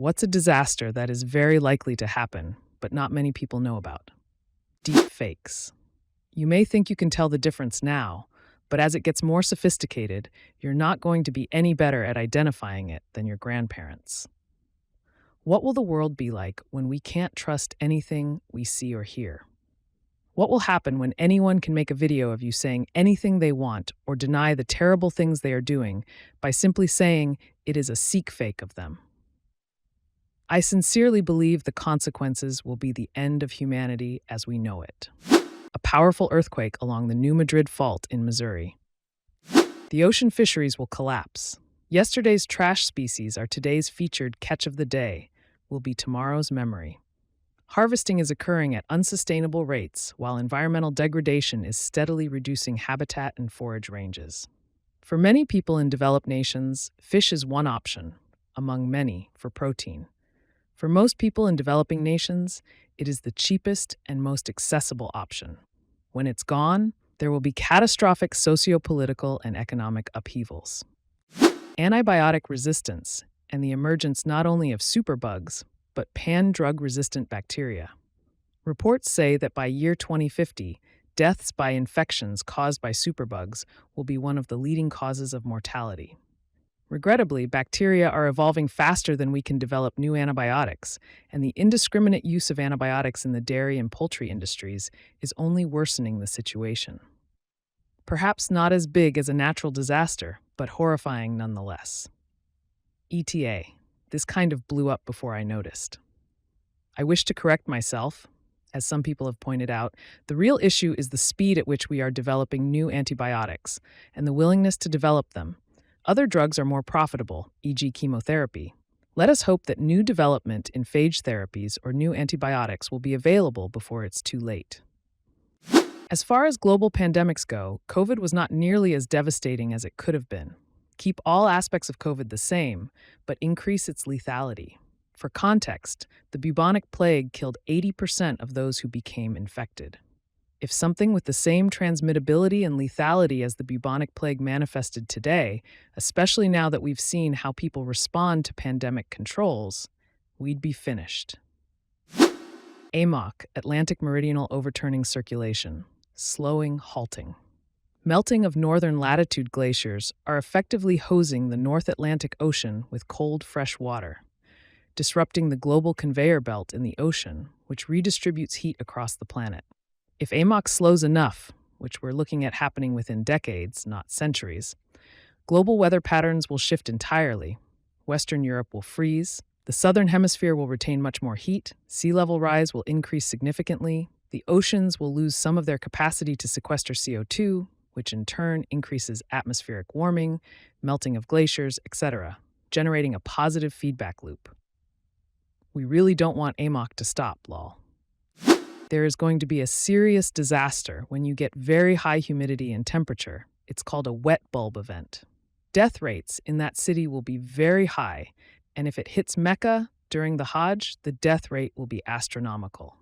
What's a disaster that is very likely to happen, but not many people know about? Deep fakes. You may think you can tell the difference now, but as it gets more sophisticated, you're not going to be any better at identifying it than your grandparents. What will the world be like when we can't trust anything we see or hear? What will happen when anyone can make a video of you saying anything they want or deny the terrible things they are doing by simply saying it is a seek fake of them? I sincerely believe the consequences will be the end of humanity as we know it. A powerful earthquake along the New Madrid Fault in Missouri. The ocean fisheries will collapse. Yesterday's trash species are today's featured catch of the day, will be tomorrow's memory. Harvesting is occurring at unsustainable rates, while environmental degradation is steadily reducing habitat and forage ranges. For many people in developed nations, fish is one option, among many, for protein. For most people in developing nations, it is the cheapest and most accessible option. When it's gone, there will be catastrophic socio-political and economic upheavals. Antibiotic resistance and the emergence not only of superbugs, but pan-drug-resistant bacteria. Reports say that by year 2050, deaths by infections caused by superbugs will be one of the leading causes of mortality. Regrettably, bacteria are evolving faster than we can develop new antibiotics, and the indiscriminate use of antibiotics in the dairy and poultry industries is only worsening the situation. Perhaps not as big as a natural disaster, but horrifying nonetheless. ETA. This kind of blew up before I noticed. I wish to correct myself. As some people have pointed out, the real issue is the speed at which we are developing new antibiotics and the willingness to develop them. Other drugs are more profitable, e.g. chemotherapy. Let us hope that new development in phage therapies or new antibiotics will be available before it's too late. As far as global pandemics go, COVID was not nearly as devastating as it could have been. Keep all aspects of COVID the same, but increase its lethality. For context, the bubonic plague killed 80% of those who became infected. If something with the same transmittability and lethality as the bubonic plague manifested today, especially now that we've seen how people respond to pandemic controls, we'd be finished. AMOC, Atlantic Meridional Overturning Circulation, slowing, halting. Melting of northern latitude glaciers are effectively hosing the North Atlantic Ocean with cold, fresh water, disrupting the global conveyor belt in the ocean, which redistributes heat across the planet. If AMOC slows enough, which we're looking at happening within decades, not centuries, global weather patterns will shift entirely. Western Europe will freeze, the southern hemisphere will retain much more heat, sea level rise will increase significantly, the oceans will lose some of their capacity to sequester CO2, which in turn increases atmospheric warming, melting of glaciers, etc., generating a positive feedback loop. We really don't want AMOC to stop, lol. There is going to be a serious disaster when you get very high humidity and temperature. It's called a wet bulb event. Death rates in that city will be very high, and if it hits Mecca during the Hajj, the death rate will be astronomical.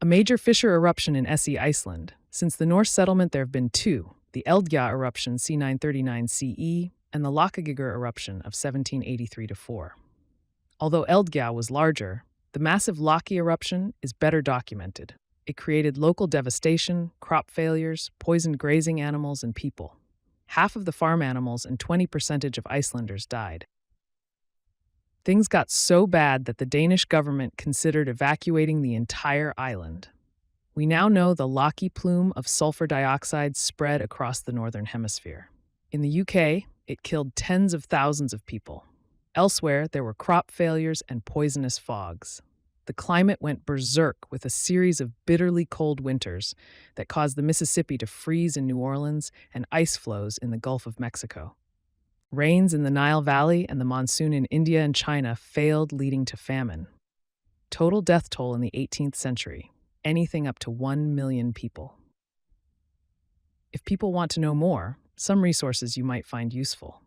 A major fissure eruption in Essi, Iceland. Since the Norse settlement, there have been two, the Eldgjá eruption C939 CE and the Lakagígar eruption of 1783-4. Although Eldgjá was larger, the massive Laki eruption is better documented. It created local devastation, crop failures, poisoned grazing animals, and people. Half of the farm animals and 20% of Icelanders died. Things got so bad that the Danish government considered evacuating the entire island. We now know the Laki plume of sulfur dioxide spread across the northern hemisphere. In the UK, it killed tens of thousands of people. Elsewhere, there were crop failures and poisonous fogs. The climate went berserk with a series of bitterly cold winters that caused the Mississippi to freeze in New Orleans and ice flows in the Gulf of Mexico. Rains in the Nile Valley and the monsoon in India and China failed, leading to famine. Total death toll in the 18th century, anything up to 1 million people. If people want to know more, some resources you might find useful.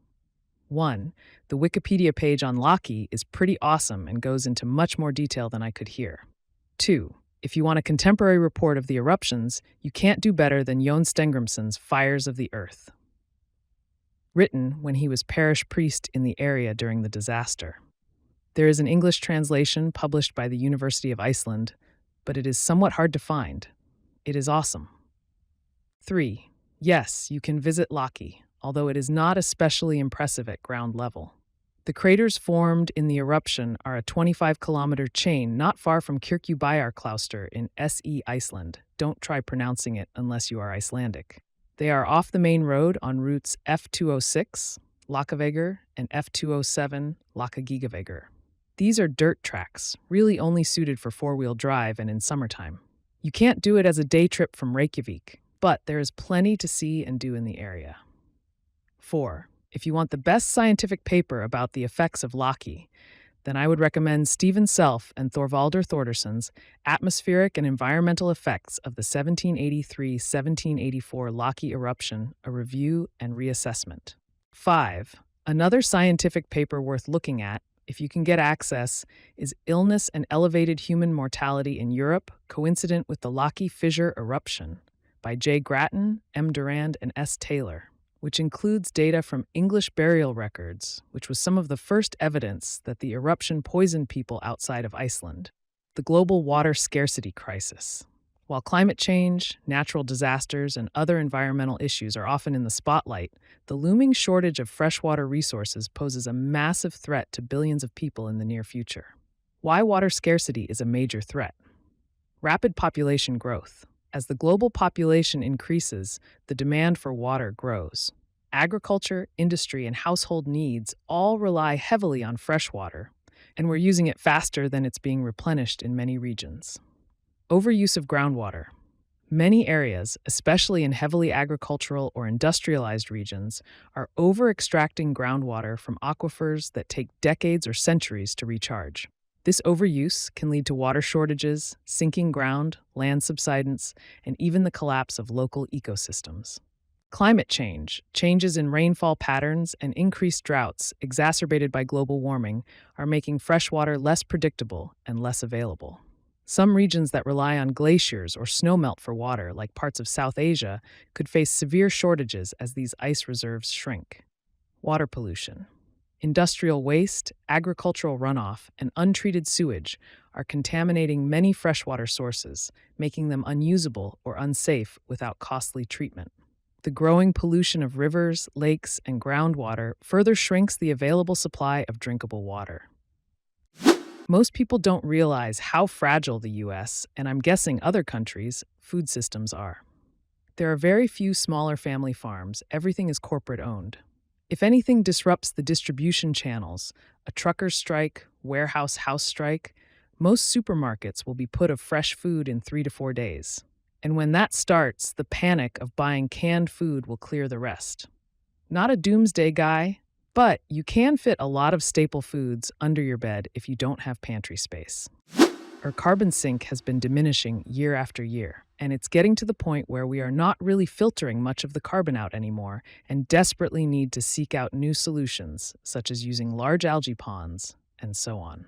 1. The Wikipedia page on Laki is pretty awesome and goes into much more detail than I could hear. 2. If you want a contemporary report of the eruptions, you can't do better than Jon Stengrimsson's Fires of the Earth, written when he was parish priest in the area during the disaster. There is an English translation published by the University of Iceland, but it is somewhat hard to find. It is awesome. 3. Yes, you can visit Laki, although it is not especially impressive at ground level. The craters formed in the eruption are a 25-kilometer chain not far from Kirkjubayarklaustur in SE Iceland. Don't try pronouncing it unless you are Icelandic. They are off the main road on routes F206, Lakavegur, and F207, Lakagigavegur. These are dirt tracks, really only suited for four-wheel drive and in summertime. You can't do it as a day trip from Reykjavik, but there is plenty to see and do in the area. 4. If you want the best scientific paper about the effects of Laki, then I would recommend Stephen Self and Thorvaldur Thordarson's Atmospheric and Environmental Effects of the 1783-1784 Laki Eruption, a Review and Reassessment. 5. Another scientific paper worth looking at, if you can get access, is Illness and Elevated Human Mortality in Europe, Coincident with the Laki Fissure Eruption, by J. Grattan, M. Durand, and S. Taylor, which includes data from English burial records, which was some of the first evidence that the eruption poisoned people outside of Iceland. The global water scarcity crisis. While climate change, natural disasters, and other environmental issues are often in the spotlight, the looming shortage of freshwater resources poses a massive threat to billions of people in the near future. Why water scarcity is a major threat. Rapid population growth. As the global population increases, the demand for water grows. Agriculture, industry, and household needs all rely heavily on fresh water, and we're using it faster than it's being replenished in many regions. Overuse of groundwater. Many areas, especially in heavily agricultural or industrialized regions, are over-extracting groundwater from aquifers that take decades or centuries to recharge. This overuse can lead to water shortages, sinking ground, land subsidence, and even the collapse of local ecosystems. Climate change, changes in rainfall patterns, and increased droughts exacerbated by global warming are making freshwater less predictable and less available. Some regions that rely on glaciers or snowmelt for water, like parts of South Asia, could face severe shortages as these ice reserves shrink. Water pollution. Industrial waste, agricultural runoff, and untreated sewage are contaminating many freshwater sources, making them unusable or unsafe without costly treatment. The growing pollution of rivers, lakes, and groundwater further shrinks the available supply of drinkable water. Most people don't realize how fragile the U.S., and I'm guessing other countries', food systems are. There are very few smaller family farms. Everything is corporate-owned. If anything disrupts the distribution channels, a trucker strike, warehouse house strike, most supermarkets will be put of fresh food in 3 to 4 days. And when that starts, the panic of buying canned food will clear the rest. Not a doomsday guy, but you can fit a lot of staple foods under your bed if you don't have pantry space. Our carbon sink has been diminishing year after year, and it's getting to the point where we are not really filtering much of the carbon out anymore and desperately need to seek out new solutions, such as using large algae ponds, and so on.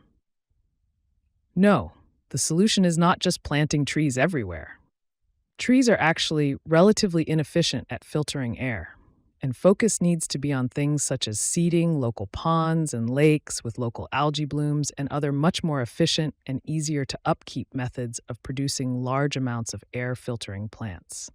No, the solution is not just planting trees everywhere. Trees are actually relatively inefficient at filtering air, and focus needs to be on things such as seeding local ponds and lakes with local algae blooms and other much more efficient and easier to upkeep methods of producing large amounts of air filtering plants.